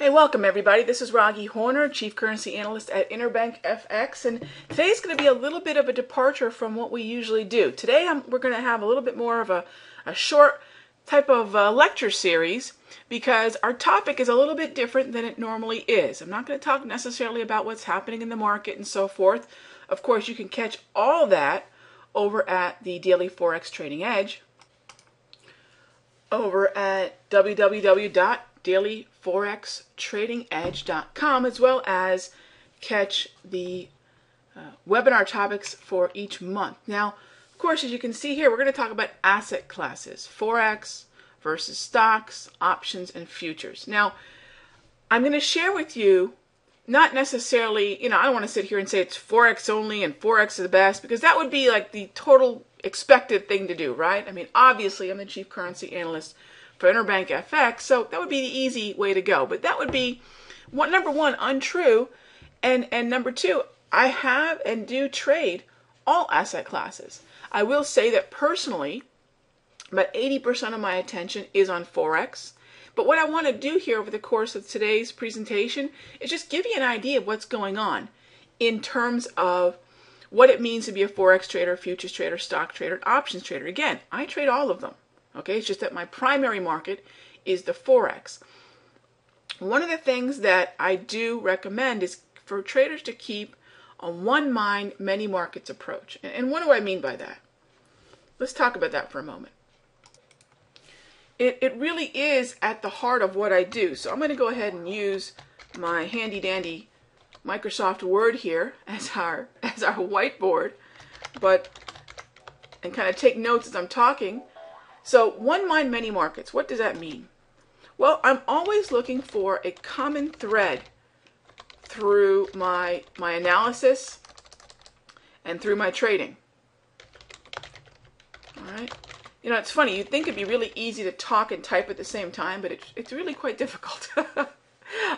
Hey, welcome everybody. This is Raghee Horner, Chief Currency Analyst at Interbank FX, and today's going to be a little bit of a departure from what we usually do. Today we're going to have a little bit more of a short type of lecture series because our topic is a little bit different than it normally is. I'm not going to talk necessarily about what's happening in the market and so forth. Of course, you can catch all that over at the Daily Forex Trading Edge over at www.dailyforextradingedge.com, as well as catch the webinar topics for each month. Now, of course, as you can see here, we're going to talk about asset classes, Forex versus stocks, options, and futures. Now, I'm going to share with you, not necessarily, I don't want to sit here and say it's Forex only and Forex is the best, because that would be like the total expected thing to do, right? I mean, obviously, I'm the Chief Currency Analyst for Interbank FX, so that would be the easy way to go. But that would be, number one, untrue, and number two, I have and do trade all asset classes. I will say that personally, about 80% of my attention is on Forex. But what I want to do here over the course of today's presentation is just give you an idea of what's going on in terms of what it means to be a Forex trader, futures trader, stock trader, and options trader. Again, I trade all of them. Okay, it's just that my primary market is the Forex. One of the things that I do recommend is for traders to keep a one mind, many markets approach. And what do I mean by that? Let's talk about that for a moment. It really is at the heart of what I do. So I'm going to go ahead and use my handy dandy Microsoft Word here as our whiteboard, and kind of take notes as I'm talking. So one mind, many markets. What does that mean? Well, I'm always looking for a common thread through my analysis and through my trading. All right. It's funny. You'd think it'd be really easy to talk and type at the same time, but it's really quite difficult.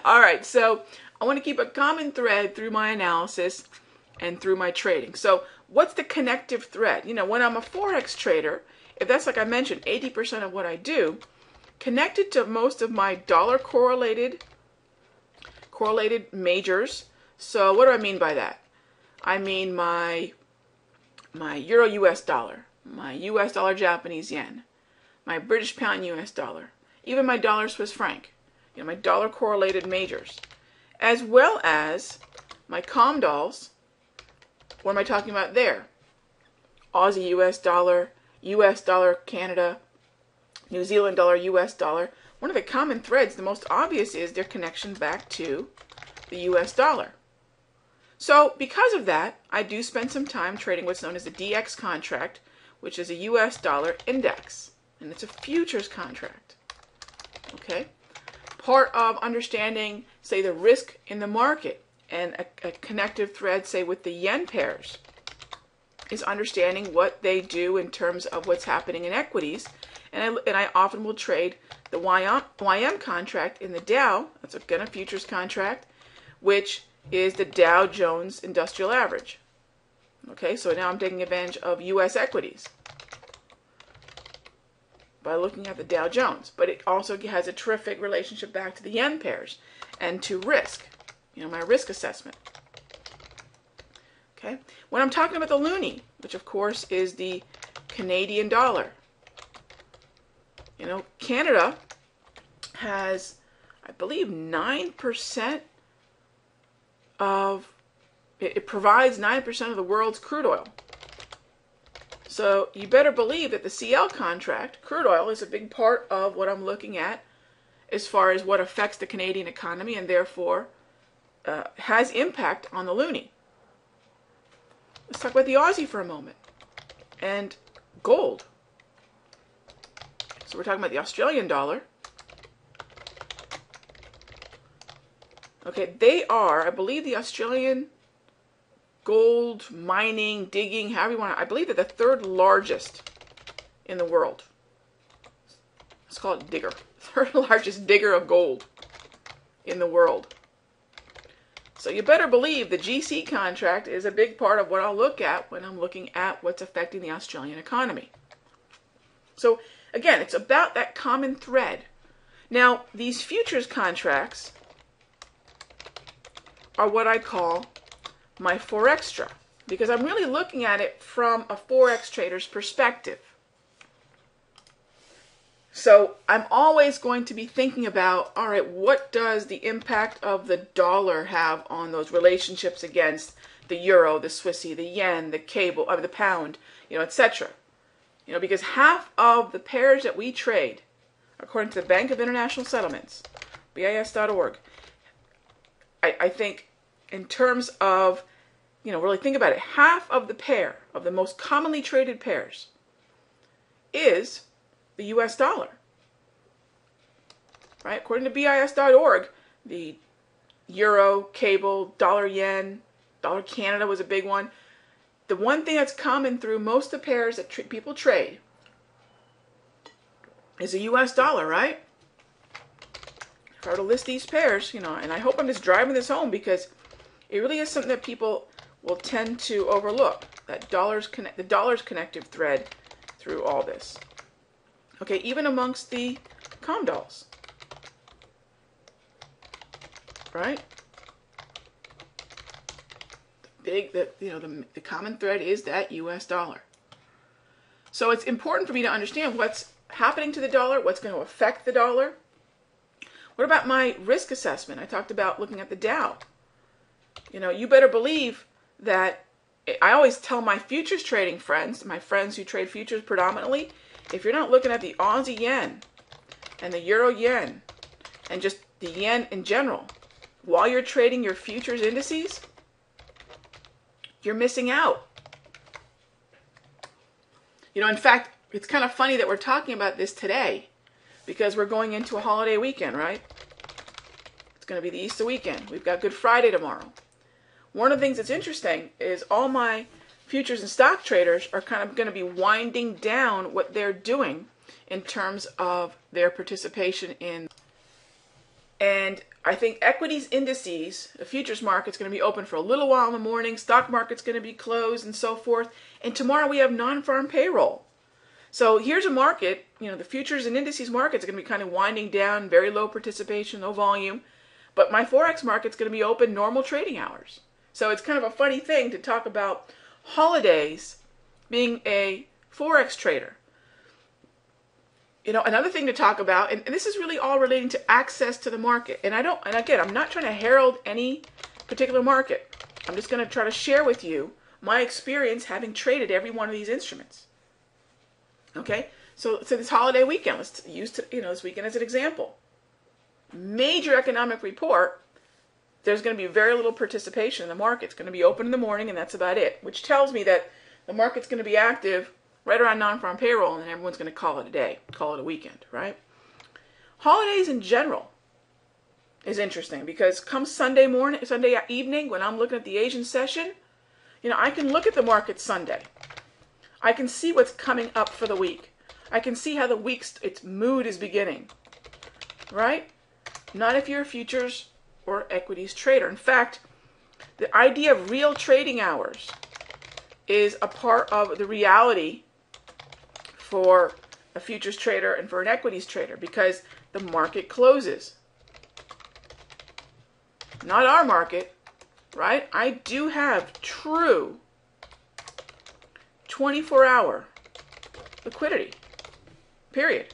All right. So I want to keep a common thread through my analysis and through my trading. So what's the connective thread? When I'm a Forex trader, if that's, like I mentioned, 80% of what I do, connected to most of my dollar correlated majors. So what do I mean by that? I mean my Euro US dollar, my US dollar Japanese yen, my British pound US dollar, even my dollar Swiss franc, my dollar correlated majors, as well as my COMDOLs. What am I talking about there? Aussie US dollar Canada, New Zealand dollar, US dollar. One of the common threads, the most obvious, is their connection back to the US dollar. So because of that, I do spend some time trading what's known as a DX contract, which is a US dollar index, and it's a futures contract. Okay? Part of understanding, say, the risk in the market and a connective thread, say, with the yen pairs, is understanding what they do in terms of what's happening in equities. And I often will trade the YM contract in the Dow. That's again a futures contract, which is the Dow Jones Industrial Average. Okay, so now I'm taking advantage of U.S. equities by looking at the Dow Jones. But it also has a terrific relationship back to the yen pairs and to risk, my risk assessment. Okay. When I'm talking about the loonie, which of course is the Canadian dollar, Canada has, I believe, 9% of, it provides 9% of the world's crude oil. So you better believe that the CL contract, crude oil, is a big part of what I'm looking at as far as what affects the Canadian economy and therefore has impact on the loonie. Let's talk about the Aussie for a moment and gold. So we're talking about the Australian dollar. Okay, they are, I believe, the Australian gold mining, digging, however you want to, I believe they're the third largest in the world. Let's call it digger. Third largest digger of gold in the world. So you better believe the GC contract is a big part of what I'll look at when I'm looking at what's affecting the Australian economy. So again, it's about that common thread. Now, these futures contracts are what I call my Forextra, because I'm really looking at it from a Forex trader's perspective. So I'm always going to be thinking about, all right, what does the impact of the dollar have on those relationships against the euro, the Swissy, the yen, the cable, the pound, etc. Because half of the pairs that we trade, according to the Bank of International Settlements, BIS.org, I think in terms of, really think about it, half of the pair, of the most commonly traded pairs, is the US dollar. Right? According to BIS.org, the euro, cable, dollar yen, dollar Canada was a big one. The one thing that's common through most of the pairs that people trade is the US dollar, right? If I were to list these pairs, and I hope I'm just driving this home because it really is something that people will tend to overlook, that the dollar's connective thread through all this. Okay, even amongst the ComDols, right? The common thread is that US dollar. So it's important for me to understand what's happening to the dollar, what's going to affect the dollar. What about my risk assessment? I talked about looking at the Dow. You better believe that I always tell my futures trading friends, my friends who trade futures predominantly, if you're not looking at the Aussie yen and the euro yen and just the yen in general while you're trading your futures indices, you're missing out. In fact, it's kind of funny that we're talking about this today because we're going into a holiday weekend, right? It's going to be the Easter weekend. We've got Good Friday tomorrow. One of the things that's interesting is all my futures and stock traders are kind of going to be winding down what they're doing in terms of their participation in. And I think equities indices, the futures market's going to be open for a little while in the morning, stock market's going to be closed and so forth. And tomorrow we have non-farm payroll. So here's a market, the futures and indices market's going to be kind of winding down, very low participation, low volume. But my Forex market's going to be open normal trading hours. So it's kind of a funny thing to talk about holidays being a Forex trader. Another thing to talk about, and this is really all relating to access to the market. And again, I'm not trying to herald any particular market. I'm just going to try to share with you my experience having traded every one of these instruments. Okay? So this holiday weekend, let's use this weekend as an example. Major economic report, there's going to be very little participation in the market. It's going to be open in the morning, and that's about it, which tells me that the market's going to be active right around non-farm payroll, and then everyone's going to call it a day, call it a weekend, right? Holidays in general is interesting because come Sunday evening, when I'm looking at the Asian session, I can look at the market Sunday. I can see what's coming up for the week. I can see how the week's its mood is beginning, right? Not if you're a futures or equities trader. In fact, the idea of real trading hours is a part of the reality for a futures trader and for an equities trader because the market closes. Not our market, right? I do have true 24-hour liquidity, period.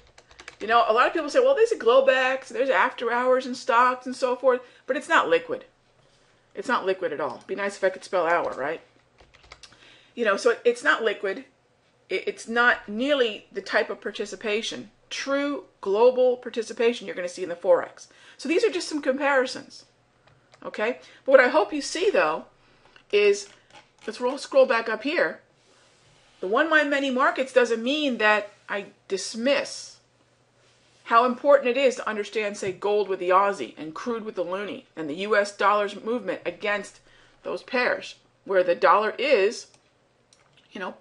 A lot of people say, well, there's a Globex, there's after hours and stocks and so forth, but it's not liquid. It's not liquid at all. It'd be nice if I could spell hour, right? So it's not liquid. It's not nearly the type of participation, true global participation you're going to see in the Forex. So these are just some comparisons, okay? But what I hope you see, though, is, let's scroll back up here. The one by many markets doesn't mean that I dismiss how important it is to understand, say, gold with the Aussie and crude with the loonie and the US dollar's movement against those pairs, where the dollar is,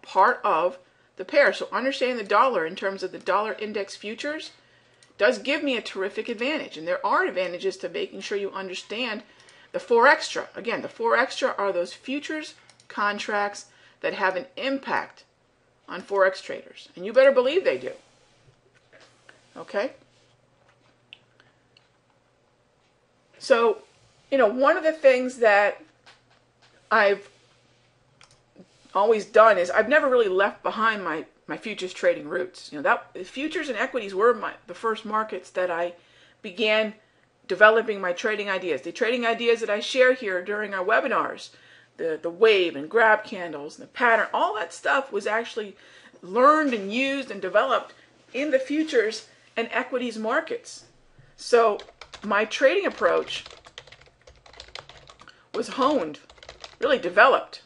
part of the pair. So understanding the dollar in terms of the dollar index futures does give me a terrific advantage. And there are advantages to making sure you understand the Forextra. Again, the Forextra are those futures contracts that have an impact on Forex traders. And you better believe they do. Okay? So one of the things that I've always done is I've never really left behind my futures trading roots. That futures and equities were the first markets that I began developing my trading ideas. The trading ideas that I share here during our webinars, the wave and grab candles and the pattern, all that stuff was actually learned and used and developed in the futures and equities markets. So my trading approach was honed, really developed,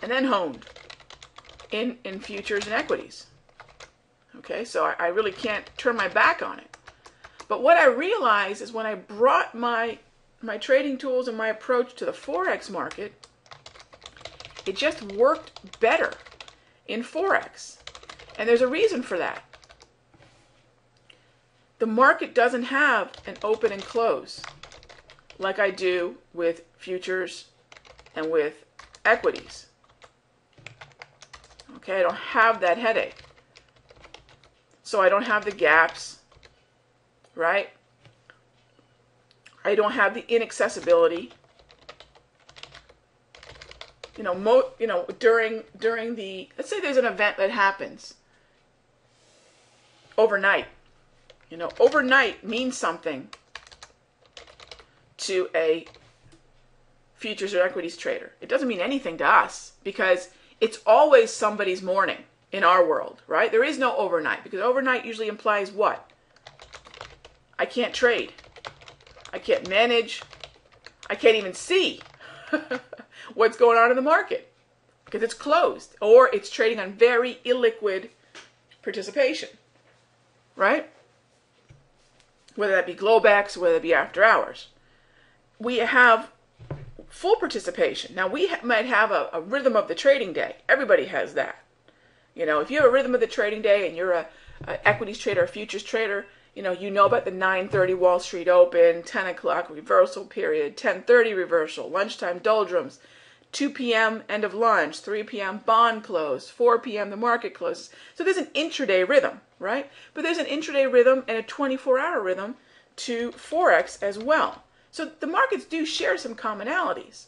and then honed in futures and equities. Okay, so I really can't turn my back on it. But what I realized is when I brought my trading tools and my approach to the Forex market, it just worked better in Forex. And there's a reason for that. The market doesn't have an open and close like I do with futures and with equities. Okay, I don't have that headache. So I don't have the gaps, right? I don't have the inaccessibility. During the, let's say there's an event that happens overnight. Overnight means something to a futures or equities trader. It doesn't mean anything to us because it's always somebody's morning in our world, right? There is no overnight because overnight usually implies what? I can't trade. I can't manage. I can't even see what's going on in the market because it's closed or it's trading on very illiquid participation, right? Whether that be Globex, whether it be after hours. We have full participation. Now, we might have a rhythm of the trading day. Everybody has that. If you have a rhythm of the trading day and you're a equities trader, a futures trader, you know about the 9:30 Wall Street open, 10 o'clock reversal period, 10:30 reversal, lunchtime doldrums, 2 p.m. end of lunch, 3 p.m. bond close, 4 p.m. the market closes. So there's an intraday rhythm, right? But there's an intraday rhythm and a 24-hour rhythm to Forex as well. So the markets do share some commonalities.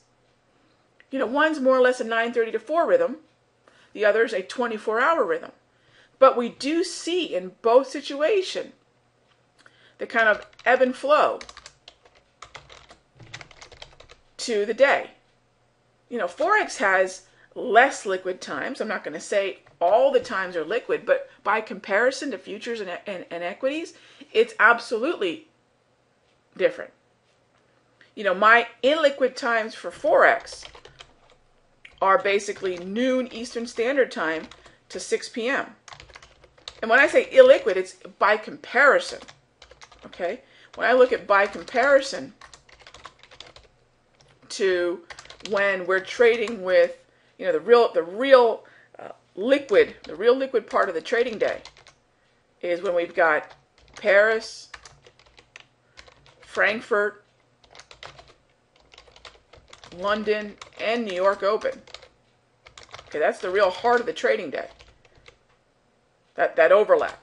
One's more or less a 9:30 to 4 rhythm. The other's a 24-hour rhythm. But we do see in both situations the kind of ebb and flow to the day. Forex has less liquid times. I'm not going to say all the times are liquid, but by comparison to futures and equities, it's absolutely different. My illiquid times for Forex are basically noon Eastern Standard Time to 6 p.m. And when I say illiquid, it's by comparison. Okay? When I look at by comparison to when we're trading with, the real liquid part of the trading day is when we've got Paris, Frankfurt, London, and New York open. Okay, that's the real heart of the trading day. That overlap.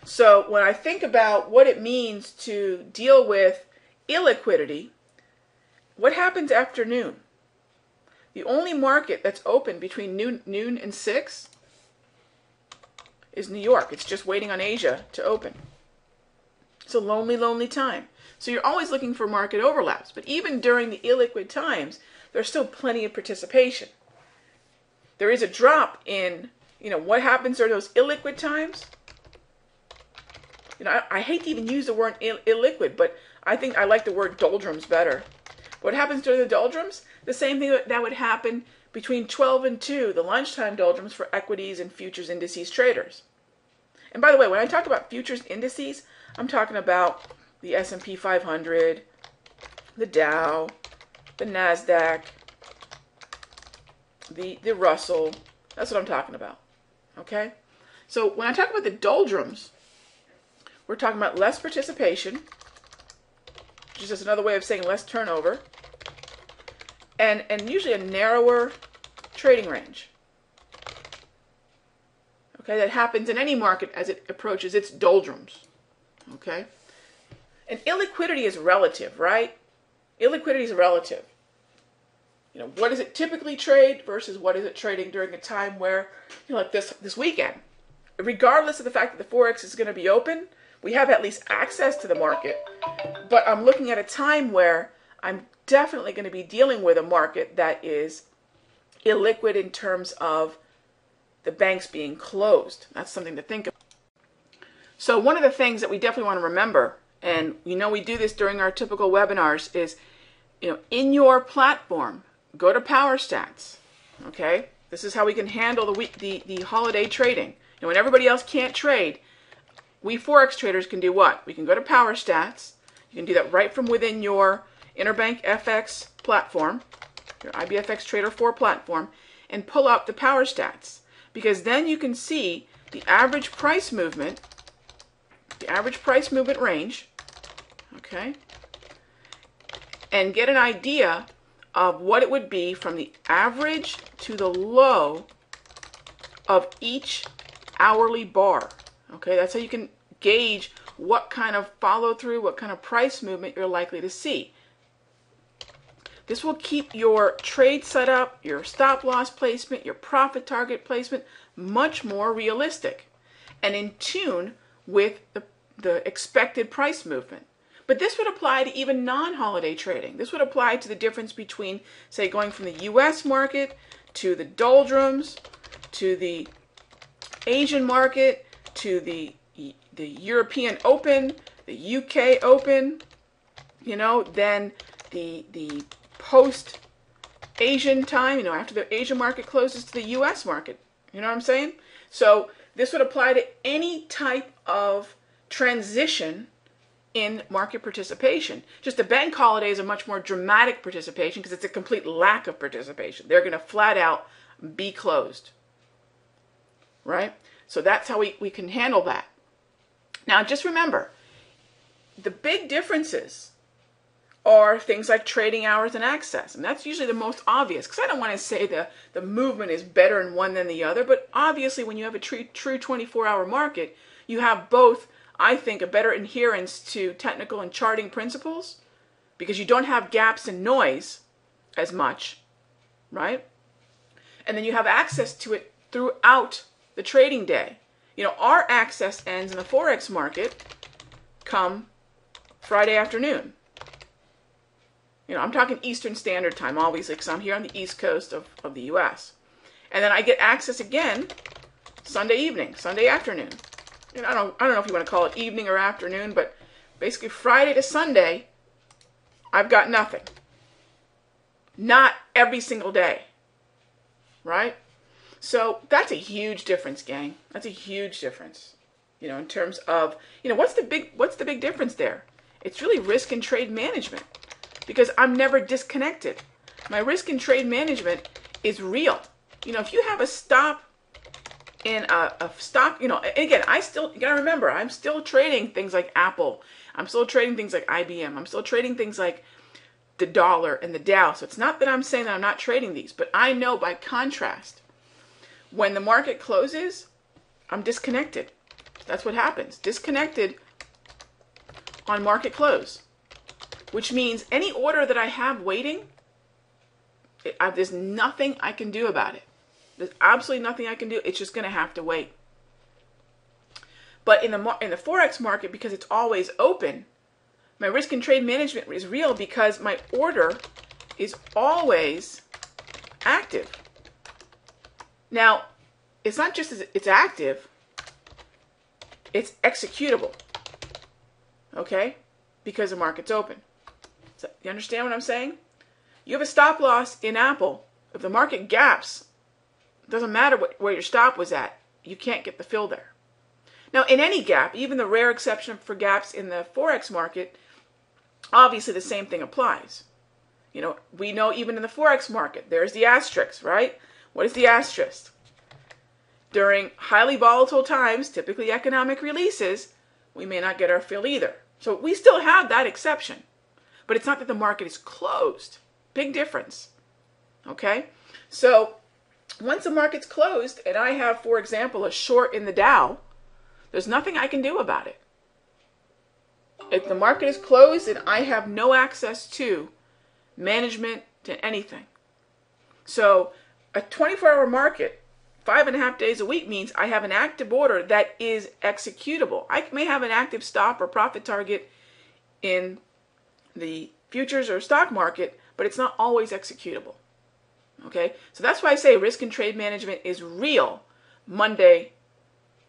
So when I think about what it means to deal with illiquidity, what happens after noon? The only market that's open between noon and 6 is New York. It's just waiting on Asia to open. It's a lonely, lonely time. So you're always looking for market overlaps. But even during the illiquid times, there's still plenty of participation. There is a drop in, what happens during those illiquid times. I hate to even use the word illiquid, but I think I like the word doldrums better. What happens during the doldrums? The same thing that would happen between 12 and 2, the lunchtime doldrums for equities and futures indices traders. And by the way, when I talk about futures indices, I'm talking about the S&P 500, the Dow, the NASDAQ, the Russell. That's what I'm talking about. Okay? So when I talk about the doldrums, we're talking about less participation, which is just another way of saying less turnover, and usually a narrower trading range. Okay, that happens in any market as it approaches its doldrums. Okay? And illiquidity is relative, right? Illiquidity is relative. What does it typically trade versus what is it trading during a time where, like this weekend. Regardless of the fact that the Forex is going to be open, we have at least access to the market. But I'm looking at a time where I'm definitely going to be dealing with a market that is illiquid in terms of the banks being closed. That's something to think of. So one of the things that we definitely want to remember, and we do this during our typical webinars, is in your platform, go to Power Stats. Okay, this is how we can handle the holiday trading. When everybody else can't trade, we Forex traders can do what? We can go to Power Stats. You can do that right from within your Interbank FX platform, your IBFX Trader 4 platform, and pull up the Power Stats, because then you can see the average price movement, range, okay, and get an idea of what it would be from the average to the low of each hourly bar. Okay, that's how you can gauge what kind of follow through, what kind of price movement you're likely to see. This will keep your trade setup, your stop loss placement, your profit target placement much more realistic and in tune with the expected price movement. But this would apply to even non-holiday trading. This would apply to the difference between, say, going from the US market to the doldrums, to the Asian market, to the European Open, the UK Open, then the post-Asian time, after the Asian market closes to the US market. You know what I'm saying? So this would apply to any type of transition in market participation. Just the bank holiday is a much more dramatic participation because it's a complete lack of participation. They're going to flat out be closed. Right? So that's how we can handle that. Now just remember, the big differences are things like trading hours and access. And that's usually the most obvious, because I don't want to say the movement is better in one than the other, but obviously when you have a true 24-hour market, you have both, I think, a better adherence to technical and charting principles, because you don't have gaps and noise as much, right? And then you have access to it throughout the trading day. Our access ends in the Forex market come Friday afternoon. I'm talking Eastern Standard Time, obviously, because I'm here on the East Coast of the U.S. And then I get access again Sunday evening, Sunday afternoon. I don't know if you want to call it evening or afternoon, but basically Friday to Sunday, I've got nothing. Not every single day, right? So that's a huge difference, gang. That's a huge difference. In terms of, what's the big difference there? It's really risk and trade management, because I'm never disconnected. My risk and trade management is real. If you have a stop in a stock, again, you gotta remember, I'm still trading things like Apple. I'm still trading things like IBM. I'm still trading things like the dollar and the Dow. So it's not that I'm saying that I'm not trading these, but I know by contrast, when the market closes, I'm disconnected. That's what happens. Disconnected on market close, which means any order that I have waiting, there's nothing I can do about it. There's absolutely nothing I can do. It's just going to have to wait. But in the Forex market, because it's always open, my risk and trade management is real because my order is always active. Now, it's not just that it's active, it's executable. Okay? Because the market's open. So, you understand what I'm saying? You have a stop loss in Apple. If the market gaps, it doesn't matter where your stop was at. You can't get the fill there. Now, in any gap, even the rare exception for gaps in the Forex market, obviously the same thing applies. We know even in the Forex market, there's the asterisk, right? What is the asterisk? During highly volatile times, typically economic releases, we may not get our fill either. So we still have that exception. But it's not that the market is closed. Big difference. Okay? So once the market's closed and I have, for example, a short in the Dow, there's nothing I can do about it. If the market is closed, then I have no access to management, to anything. So a 24-hour market, 5.5 days a week, means I have an active order that is executable. I may have an active stop or profit target in the futures or stock market, but it's not always executable. Okay, so that's why I say risk and trade management is real Monday,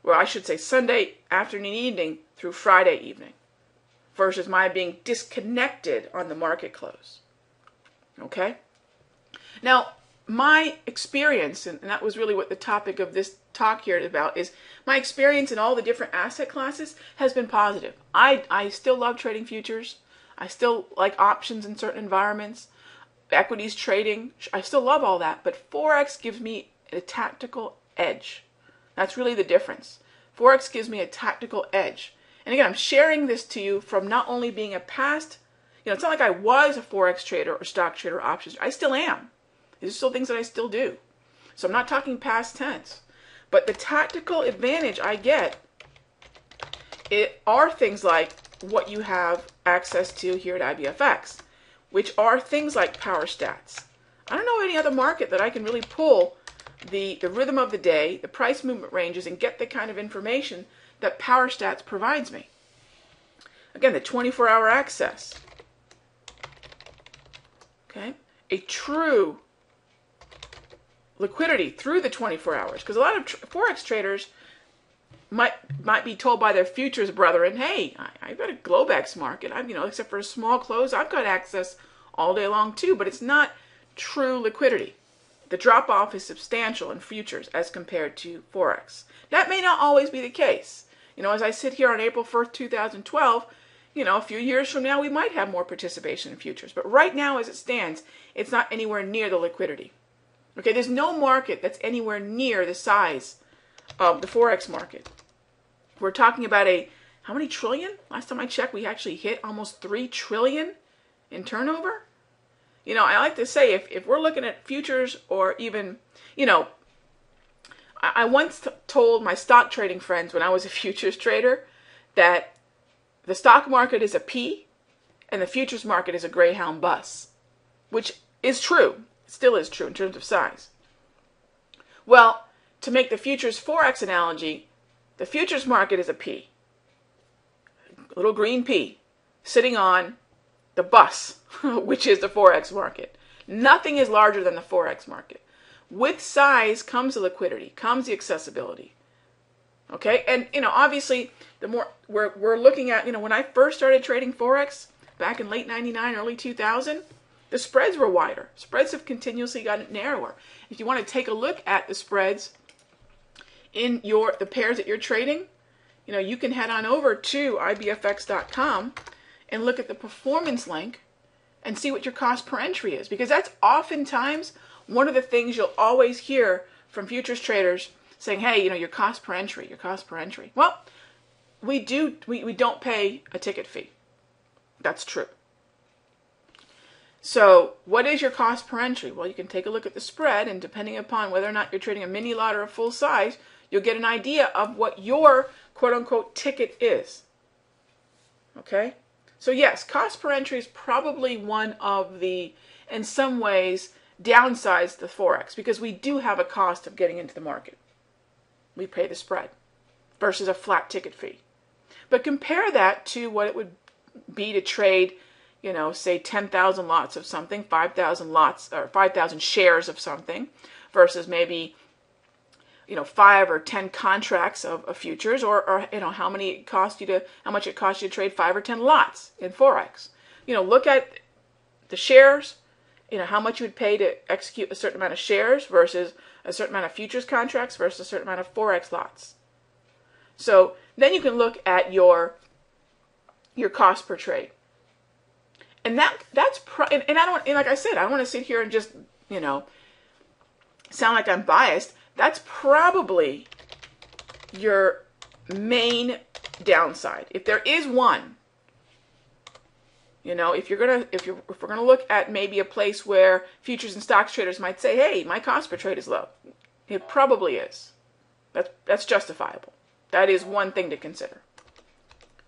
or I should say Sunday afternoon, evening through Friday evening, versus my being disconnected on the market close. Okay, now my experience, and that was really what the topic of this talk here is about, is my experience in all the different asset classes has been positive. I still love trading futures. I still like options in certain environments. Equities trading, I still love all that, but Forex gives me a tactical edge. That's really the difference. Forex gives me a tactical edge. And again, I'm sharing this to you from not only being a past, it's not like I was a Forex trader or stock trader or options. I still am. These are still things that I still do. So I'm not talking past tense. But the tactical advantage I get are things like what you have access to here at IBFX, which are things like power stats. I don't know any other market that I can really pull the rhythm of the day, the price movement ranges, and get the kind of information that power stats provides me. Again, the 24-hour access. Okay, a true liquidity through the 24 hours, because a lot of Forex traders might be told by their futures brethren, hey, I've got a Globex market. Except for a small close, I've got access all day long too, but it's not true liquidity. The drop-off is substantial in futures as compared to Forex. That may not always be the case. As I sit here on April 1st, 2012, a few years from now, we might have more participation in futures. But right now, as it stands, it's not anywhere near the liquidity. Okay, there's no market that's anywhere near the size of the Forex market. We're talking about how many trillion? Last time I checked, we actually hit almost 3 trillion in turnover. I like to say if we're looking at futures, or even, I once told my stock trading friends when I was a futures trader that the stock market is a P and the futures market is a Greyhound bus, which is true. It still is true in terms of size. Well, to make the futures Forex analogy, the futures market is a P, a little green P, sitting on the bus, which is the Forex market. Nothing is larger than the Forex market. With size comes the liquidity, comes the accessibility. Okay, and obviously, the more we're looking at, when I first started trading Forex back in late '99, early 2000, the spreads were wider. Spreads have continuously gotten narrower. If you want to take a look at the spreads in the pairs that you're trading, you can head on over to ibfx.com and look at the performance link and see what your cost per entry is, because that's oftentimes one of the things you'll always hear from futures traders saying, hey, your cost per entry, your cost per entry. Well, we don't pay a ticket fee. That's true. So what is your cost per entry? Well, you can take a look at the spread, and depending upon whether or not you're trading a mini lot or a full size, you'll get an idea of what your quote-unquote ticket is. Okay? So yes, cost per entry is probably one of the, in some ways, downsides to Forex, because we do have a cost of getting into the market. We pay the spread versus a flat ticket fee. But compare that to what it would be to trade, say 10,000 lots of something, 5,000 lots or 5,000 shares of something, versus maybe 5 or 10 contracts of futures, or how much it costs you to trade 5 or 10 lots in Forex. Look at the shares, how much you would pay to execute a certain amount of shares versus a certain amount of futures contracts versus a certain amount of Forex lots. So then you can look at your cost per trade. And that's and I don't, and like I said, I don't want to sit here and just, sound like I'm biased. That's probably your main downside. If there is one, if we're gonna look at maybe a place where futures and stocks traders might say, hey, my cost per trade is low. It probably is. That's justifiable. That is one thing to consider.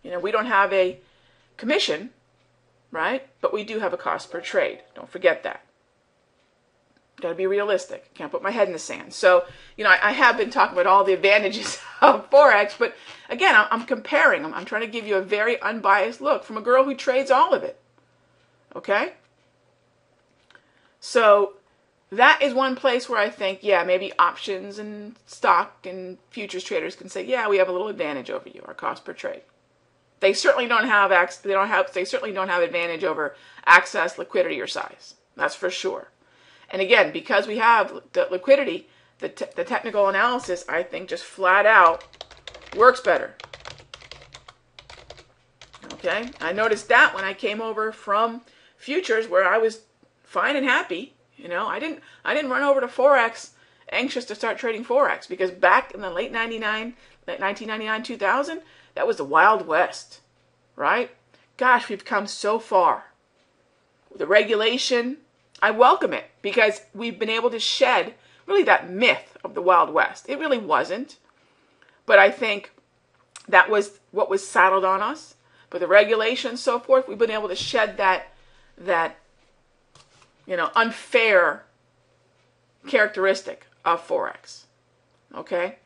We don't have a commission, right? But we do have a cost per trade. Don't forget that. Got to be realistic. Can't put my head in the sand. So, I have been talking about all the advantages of Forex, but again, I'm comparing. I'm trying to give you a very unbiased look from a girl who trades all of it. Okay? So, that is one place where I think, yeah, maybe options and stock and futures traders can say, yeah, we have a little advantage over you, our cost per trade. They certainly don't have they certainly don't have advantage over access, liquidity, or size. That's for sure. And again, because we have the liquidity, the technical analysis, I think, just flat out works better. Okay? I noticed that when I came over from futures, where I was fine and happy. I didn't run over to Forex anxious to start trading Forex, because back in the late 1999, 2000, that was the Wild West, right? Gosh, we've come so far. The regulation, I welcome it, because we've been able to shed really that myth of the Wild West. It really wasn't, but I think that was what was saddled on us. But the regulation and so forth, we've been able to shed that unfair characteristic of Forex. Okay?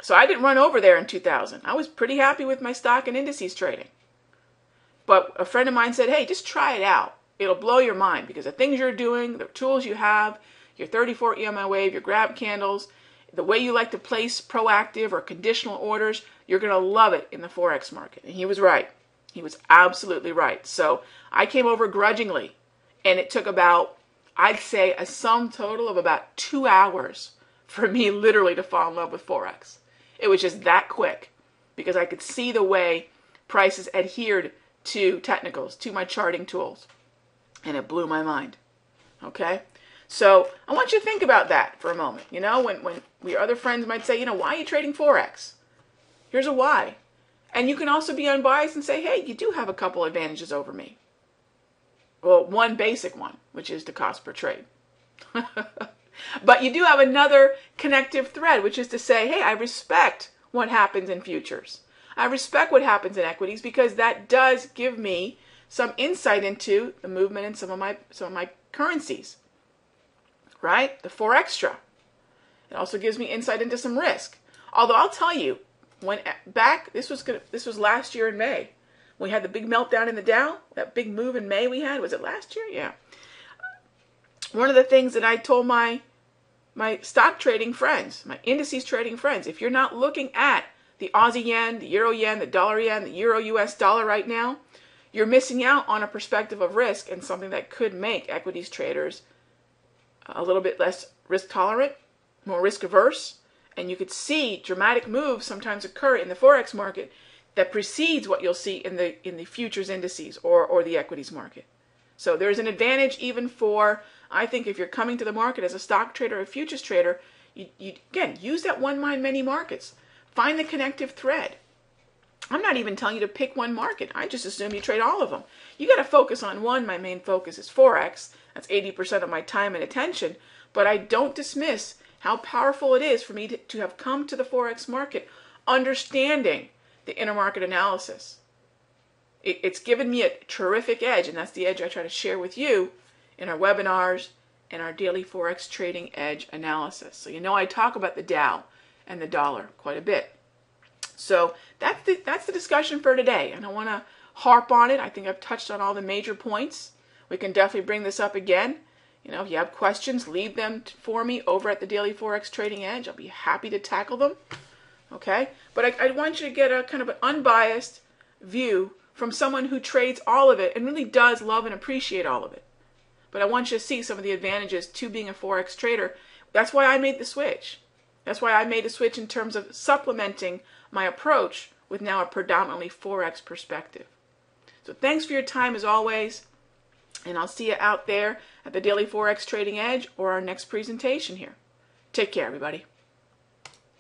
So I didn't run over there in 2000. I was pretty happy with my stock and indices trading. But a friend of mine said, hey, just try it out. It'll blow your mind, because the things you're doing, the tools you have, your 34 EMI wave, your grab candles, the way you like to place proactive or conditional orders, you're going to love it in the Forex market. And he was right. He was absolutely right. So I came over grudgingly, and it took about, I'd say, a sum total of about 2 hours for me literally to fall in love with Forex. It was just that quick, because I could see the way prices adhered to technicals, to my charting tools. And it blew my mind. Okay? So I want you to think about that for a moment. When your other friends might say, why are you trading Forex? Here's a why. And you can also be unbiased and say, hey, you do have a couple advantages over me. Well, one basic one, which is the cost per trade. But you do have another connective thread, which is to say, hey, I respect what happens in futures. I respect what happens in equities, because that does give me some insight into the movement in some of my currencies. Right? The Forextra. It also gives me insight into some risk. Although I'll tell you, this was last year in May. We had the big meltdown in the Dow, that big move in May we had. Was it last year? Yeah. One of the things that I told my stock trading friends, my indices trading friends, if you're not looking at the Aussie yen, the euro yen, the dollar yen, the euro US dollar right now, you're missing out on a perspective of risk and something that could make equities traders a little bit less risk tolerant, more risk averse, and you could see dramatic moves sometimes occur in the Forex market that precedes what you'll see in the futures indices or the equities market. So there's an advantage even for, I think, if you're coming to the market as a stock trader or a futures trader, you again, use that one mind many markets. Find the connective thread. I'm not even telling you to pick one market. I just assume you trade all of them. You got to focus on one. My main focus is Forex. That's 80% of my time and attention. But I don't dismiss how powerful it is for me to have come to the Forex market understanding the intermarket analysis. It's given me a terrific edge, and that's the edge I try to share with you in our webinars and our daily Forex trading edge analysis. So I talk about the Dow and the dollar quite a bit. So that's the discussion for today, and I want to harp on it. I think I've touched on all the major points. We can definitely bring this up again. If you have questions, leave them for me over at the Daily Forex Trading Edge. I'll be happy to tackle them. Okay? But I want you to get a kind of an unbiased view from someone who trades all of it and really does love and appreciate all of it. But I want you to see some of the advantages to being a Forex trader. That's why I made the switch. That's why I made a switch in terms of supplementing my approach with now a predominantly Forex perspective. So thanks for your time as always, and I'll see you out there at the Daily Forex Trading Edge or our next presentation here. Take care, everybody.